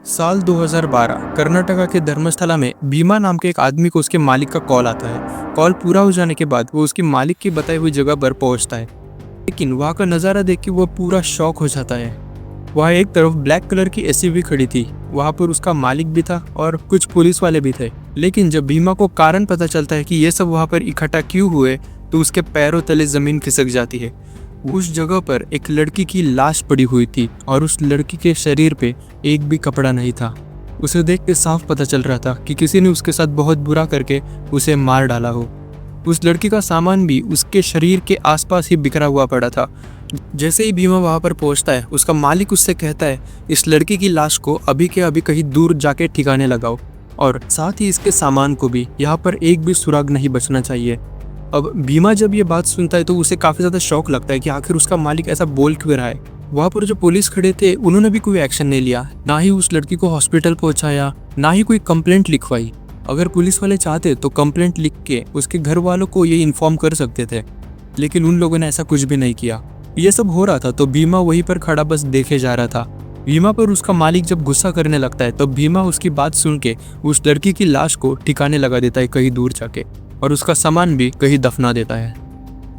साल 2012 कर्नाटका के धर्मस्थला में भीमा नाम के एक आदमी को उसके मालिक का कॉल आता है। कॉल पूरा हो जाने के बाद वो उसके मालिक की बताई हुई जगह पर पहुंचता है, लेकिन वहाँ का नज़ारा देख के वो पूरा शॉक हो जाता है। वहाँ एक तरफ ब्लैक कलर की एसयूवी खड़ी थी, वहाँ पर उसका मालिक भी था और कुछ पुलिस वाले भी थे। लेकिन जब भीमा को कारण पता चलता है कि ये सब वहाँ पर इकट्ठा क्यों हुए, तो उसके पैरों तले जमीन खिसक जाती है। उस जगह पर एक लड़की की लाश पड़ी हुई थी और उस लड़की के शरीर पे एक भी कपड़ा नहीं था। उसे देख के साफ पता चल रहा था कि किसी ने उसके साथ बहुत बुरा करके उसे मार डाला हो। उस लड़की का सामान भी उसके शरीर के आसपास ही बिखरा हुआ पड़ा था। जैसे ही भीमा वहां पर पहुंचता है, उसका मालिक उससे कहता है, इस लड़की की लाश को अभी के अभी कहीं दूर जाके ठिकाने लगाओ और साथ ही इसके सामान को भी, यहाँ पर एक भी सुराग नहीं बचना चाहिए। अब भीमा जब ये बात सुनता है तो उसे काफ़ी ज़्यादा शौक लगता है कि आखिर उसका मालिक ऐसा बोल क्यों रहा है। वहाँ पर जो पुलिस खड़े थे उन्होंने भी कोई एक्शन नहीं लिया, ना ही उस लड़की को हॉस्पिटल पहुँचाया, ना ही कोई कंप्लेंट लिखवाई। अगर पुलिस वाले चाहते तो कंप्लेंट लिख के उसके घर वालों को ये इन्फॉर्म कर सकते थे, लेकिन उन लोगों ने ऐसा कुछ भी नहीं किया। ये सब हो रहा था तो भीमा वहीं पर खड़ा बस देखे जा रहा था। भीमा पर उसका मालिक जब गुस्सा करने लगता है तो भीमा उसकी बात सुन के उस लड़की की लाश को ठिकाने लगा देता है कहीं दूर जाके, और उसका सामान भी कहीं दफना देता है।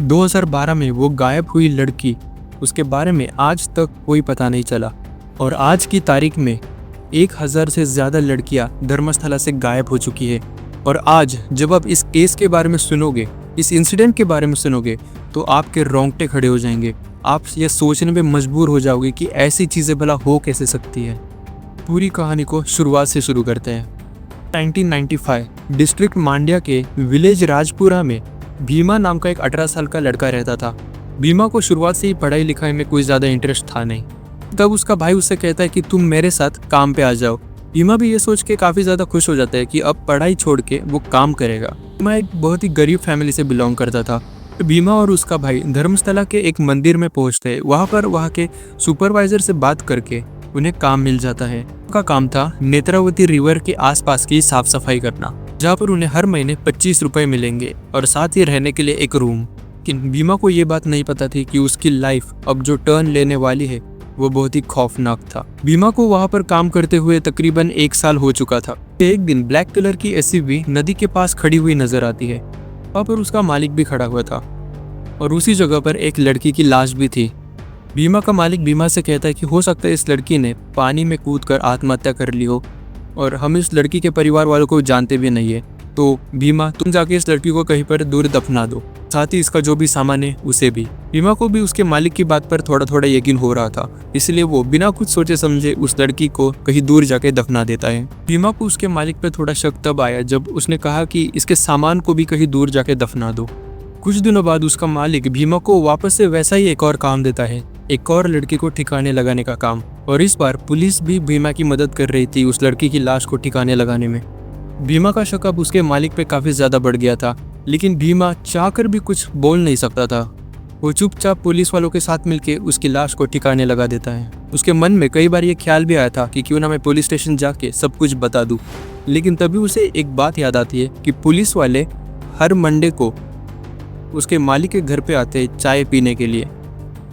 2012 में वो गायब हुई लड़की, उसके बारे में आज तक कोई पता नहीं चला, और आज की तारीख में 1000 से ज़्यादा लड़कियां धर्मस्थला से गायब हो चुकी है। और आज जब आप इस केस के बारे में सुनोगे, इस इंसिडेंट के बारे में सुनोगे, तो आपके रोंगटे खड़े हो जाएंगे। आप ये सोचने में मजबूर हो जाओगे कि ऐसी चीज़ें भला हो कैसे सकती है। पूरी कहानी को शुरुआत से शुरू करते हैं। 1995 डिस्ट्रिक्ट मांड्या के विलेज राजपुरा में भीमा नाम का एक 18 साल का लड़का रहता था। भीमा को शुरुआत से ही पढ़ाई लिखाई में कोई ज़्यादा इंटरेस्ट था नहीं। तब उसका भाई उससे कहता है कि तुम मेरे साथ काम पे आ जाओ। भीमा भी ये सोच के काफ़ी ज़्यादा खुश हो जाता है कि अब पढ़ाई छोड़ के वो काम करेगा। भीमा एक बहुत ही गरीब फैमिली से बिलोंग करता था। भीमा और उसका भाई धर्मस्थला के एक मंदिर में पहुंचते हैं। वहाँ पर वहाँ के सुपरवाइजर से बात करके उन्हें काम मिल जाता है। उनका काम था नेत्रावती रिवर के आसपास की साफ सफाई करना, जहाँ पर उन्हें हर महीने 25 रुपए मिलेंगे और साथ ही रहने के लिए एक रूम। लेकिन भीमा को ये बात नहीं पता थी कि उसकी लाइफ अब जो टर्न लेने वाली है वो बहुत ही खौफनाक था। भीमा को वहाँ पर काम करते हुए तकरीबन 1 साल हो चुका था। एक दिन ब्लैक कलर की एसयूवी नदी के पास खड़ी हुई नजर आती है। वहाँ पर उसका मालिक भी खड़ा हुआ था और उसी जगह पर एक लड़की की लाश भी थी। भीमा का मालिक भीमा से कहता है कि हो सकता है इस लड़की ने पानी में कूदकर आत्महत्या कर ली हो और हम इस लड़की के परिवार वालों को जानते भी नहीं है, तो भीमा तुम जाके इस लड़की को कहीं पर दूर दफना दो, साथ ही इसका जो भी सामान है उसे भी। भीमा को भी उसके मालिक की बात पर थोड़ा थोड़ा यकीन हो रहा था, इसलिए वो बिना कुछ सोचे समझे उस लड़की को कहीं दूर जाके दफना देता है। भीमा को उसके मालिक पर थोड़ा शक तब आया जब उसने कहा कि इसके सामान को भी कहीं दूर जाके दफना दो। कुछ दिनों बाद उसका मालिक भीमा को वापस से वैसा ही एक और काम देता है, एक और लड़की को ठिकाने लगाने का काम। और इस बार पुलिस भी भीमा की मदद कर रही थी उस लड़की की लाश को ठिकाने लगाने में। भीमा का शक अब उसके मालिक पे काफी ज्यादा बढ़ गया था, लेकिन भीमा चाहकर भी कुछ बोल नहीं सकता था। वो चुपचाप पुलिस वालों के साथ मिलके उसकी लाश को ठिकाने लगा देता है। उसके मन में कई बार ये ख्याल भी आया था कि क्यों ना मैं पुलिस स्टेशन जाके सब कुछ बता दूं, लेकिन तभी उसे एक बात याद आती है कि पुलिस वाले हर मंडे को उसके मालिक के घर पे आते हैं चाय पीने के लिए।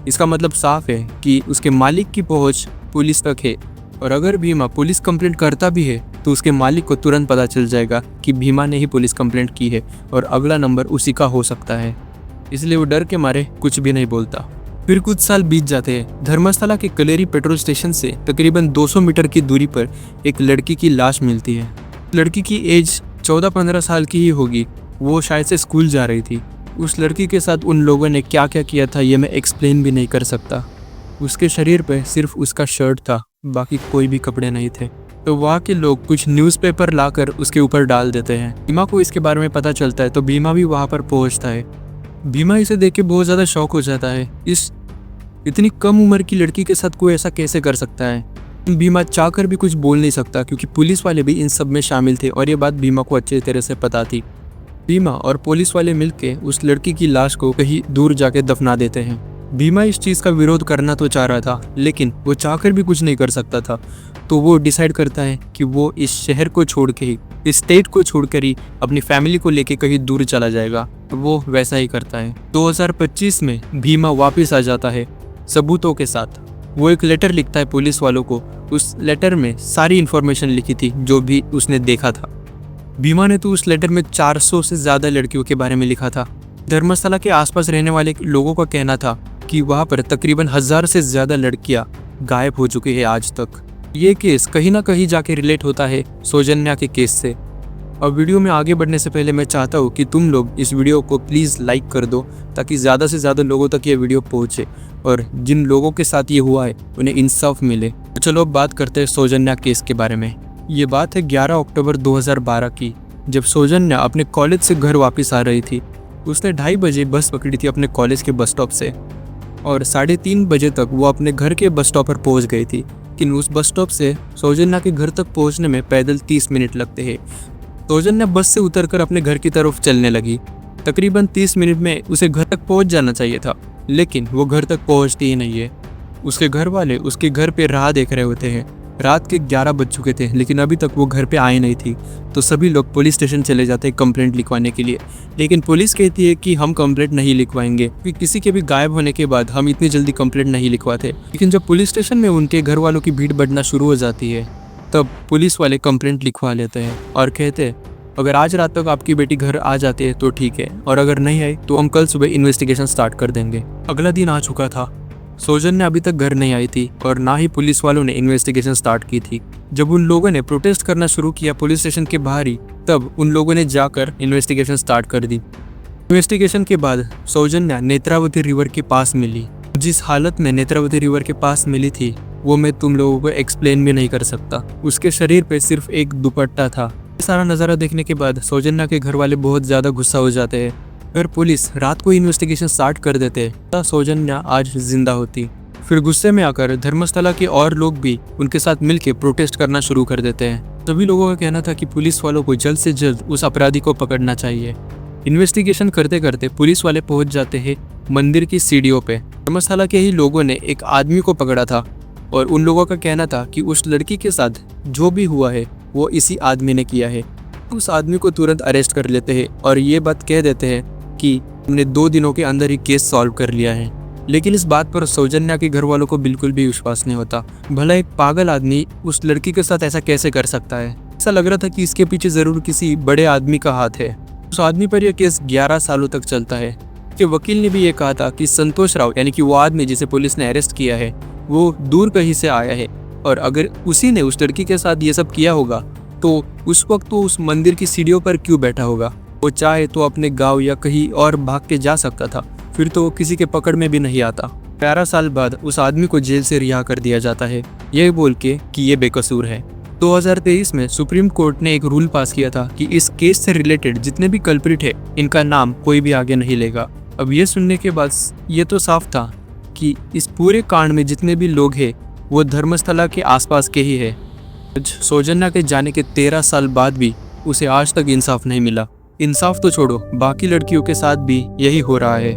इसका मतलब साफ है कि उसके मालिक की पहुंच पुलिस तक है, और अगर भीमा पुलिस कंप्लेंट करता भी है तो उसके मालिक को तुरंत पता चल जाएगा कि भीमा ने ही पुलिस कंप्लेंट की है और अगला नंबर उसी का हो सकता है। इसलिए वो डर के मारे कुछ भी नहीं बोलता। फिर कुछ साल बीत जाते हैं। धर्मस्थला के कलेरी पेट्रोल स्टेशन से तकरीबन 200 मीटर की दूरी पर एक लड़की की लाश मिलती है। लड़की की एज 14-15 साल की ही होगी। वो शायद से स्कूल जा रही थी। उस लड़की के साथ उन लोगों ने क्या क्या किया था ये मैं एक्सप्लेन भी नहीं कर सकता। उसके शरीर पे सिर्फ उसका शर्ट था, बाकी कोई भी कपड़े नहीं थे। तो वहाँ के लोग कुछ न्यूज़पेपर लाकर उसके ऊपर डाल देते हैं। भीमा को इसके बारे में पता चलता है तो भीमा भी वहाँ पर पहुँचता है। भीमा इसे देख के बहुत ज़्यादा शौक हो जाता है। इस इतनी कम उम्र की लड़की के साथ कोई ऐसा कैसे कर सकता है। भीमा चाहकर भी कुछ बोल नहीं सकता क्योंकि पुलिस वाले भी इन सब में शामिल थे और ये बात भीमा को अच्छे तरह से पता थी। भीमा और पुलिस वाले मिलके उस लड़की की लाश को कहीं दूर जाके दफना देते हैं। भीमा इस चीज़ का विरोध करना तो चाह रहा था, लेकिन वो चाहकर भी कुछ नहीं कर सकता था। तो वो डिसाइड करता है कि वो इस शहर को छोड़ के ही, इस स्टेट को छोड़कर ही अपनी फैमिली को लेके कहीं दूर चला जाएगा। तो वो वैसा ही करता है। 2025 में भीमा वापस आ जाता है सबूतों के साथ। वो एक लेटर लिखता है पुलिस वालों को उस लेटर में सारी इन्फॉर्मेशन लिखी थी जो भी उसने देखा था। बीमा ने तो उस लेटर में 400 से ज़्यादा लड़कियों के बारे में लिखा था। धर्मस्थला के आसपास रहने वाले लोगों का कहना था कि वहाँ पर तकरीबन 1000 से ज़्यादा लड़कियाँ गायब हो चुकी है आज तक। ये केस कहीं ना कहीं जाके रिलेट होता है सौजन्या के केस से। अब वीडियो में आगे बढ़ने से पहले मैं चाहता हूँ कि तुम लोग इस वीडियो को प्लीज़ लाइक कर दो ताकि ज़्यादा से ज़्यादा लोगों तक ये वीडियो पहुँचे और जिन लोगों के साथ ये हुआ है उन्हें इंसाफ मिले। तो चलो अब बात करते हैं सौजन्या केस के बारे में। ये बात है 11 अक्टूबर 2012 की, जब सौजन्या अपने कॉलेज से घर वापस आ रही थी। उसने 2:30 बजे बस पकड़ी थी अपने कॉलेज के बस स्टॉप से और 3:30 बजे तक वो अपने घर के बस स्टॉप पर पहुंच गई थी। लेकिन उस बस स्टॉप से सौजन्या के घर तक पहुंचने में पैदल 30 मिनट लगते हैं। सौजन्या बस से उतरकर अपने घर की तरफ चलने लगी। तकरीबन 30 मिनट में उसे घर तक पहुंच जाना चाहिए था, लेकिन वो घर तक पहुंचती ही नहीं है। उसके घर वाले उसके घर पे राह देख रहे होते हैं। रात के 11 बज चुके थे लेकिन अभी तक वो घर पे आई नहीं थी। तो सभी लोग पुलिस स्टेशन चले जाते हैं कंप्लेंट लिखवाने के लिए, लेकिन पुलिस कहती है कि हम कंप्लेंट नहीं लिखवाएंगे क्योंकि किसी के भी गायब होने के बाद हम इतनी जल्दी कंप्लेंट नहीं लिखवाते। लेकिन जब पुलिस स्टेशन में उनके घर वालों की भीड़ बढ़ना शुरू हो जाती है तब पुलिस वाले कंप्लेंट लिखवा लेते हैं और कहते हैं अगर आज रात तक आपकी बेटी घर आ जाती है तो ठीक है, और अगर नहीं आई तो हम कल सुबह इन्वेस्टिगेशन स्टार्ट कर देंगे। अगला दिन आ चुका था। सौजन्या अभी तक घर नहीं आई थी और ना ही पुलिस वालों ने इन्वेस्टिगेशन स्टार्ट की थी। जब उन लोगों ने प्रोटेस्ट करना शुरू किया पुलिस स्टेशन के बाहर ही, तब उन लोगों ने जाकर इन्वेस्टिगेशन स्टार्ट कर दी। इन्वेस्टिगेशन के बाद सौजन्या नेत्रावती रिवर के पास मिली। जिस हालत में नेत्रावती रिवर के पास मिली थी वो मैं तुम लोगों को एक्सप्लेन भी नहीं कर सकता। उसके शरीर पे सिर्फ एक दुपट्टा था। सारा नज़ारा देखने के बाद सौजन्या के घर वाले बहुत ज़्यादा गुस्सा हो जाते हैं। अगर पुलिस रात को इन्वेस्टिगेशन स्टार्ट कर देते तो सौजन्या आज जिंदा होती। फिर गुस्से में आकर धर्मस्थला के और लोग भी उनके साथ मिलकर प्रोटेस्ट करना शुरू कर देते हैं। सभी लोगों का कहना था कि पुलिस वालों को जल्द से जल्द उस अपराधी को पकड़ना चाहिए। इन्वेस्टिगेशन करते करते पुलिस वाले पहुंच जाते हैं मंदिर की सीढ़ियों पे। धर्मस्थला के ही लोगों ने एक आदमी को पकड़ा था और उन लोगों का कहना था कि उस लड़की के साथ जो भी हुआ है वो इसी आदमी ने किया है। उस आदमी को तुरंत अरेस्ट कर लेते हैं और ये बात कह देते हैं कि हमने 2 दिनों के अंदर ही केस सॉल्व कर लिया है। लेकिन इस बात पर सौजन्या के घर वालों को बिल्कुल भी विश्वास नहीं होता। भला एक पागल आदमी उस लड़की के साथ ऐसा कैसे कर सकता है। ऐसा लग रहा था कि इसके पीछे जरूर किसी बड़े आदमी का हाथ है। उस आदमी पर यह केस 11 सालों तक चलता है। कि वकील ने भी ये कहा था कि संतोष राव यानी कि वो आदमी जिसे पुलिस ने अरेस्ट किया है वो दूर कहीं से आया है, और अगर उसी ने उस लड़की के साथ ये सब किया होगा तो उस वक्त वो उस मंदिर की सीढ़ियों पर क्यों बैठा होगा। वो चाहे तो अपने गांव या कहीं और भाग के जा सकता था, फिर तो वो किसी के पकड़ में भी नहीं आता। 11 साल बाद उस आदमी को जेल से रिहा कर दिया जाता है, ये बोल के कि ये बेकसूर है। 2023 में सुप्रीम कोर्ट ने एक रूल पास किया था कि इस केस से रिलेटेड जितने भी कल्प्रिट है इनका नाम कोई भी आगे नहीं लेगा। अब ये सुनने के बाद ये तो साफ था कि इस पूरे कांड में जितने भी लोग हैं वो धर्मस्थला के आसपास के ही है। सौजन्या के जाने के 13 साल बाद भी उसे आज तक इंसाफ नहीं मिला। इंसाफ तो छोड़ो, बाकी लड़कियों के साथ भी यही हो रहा है।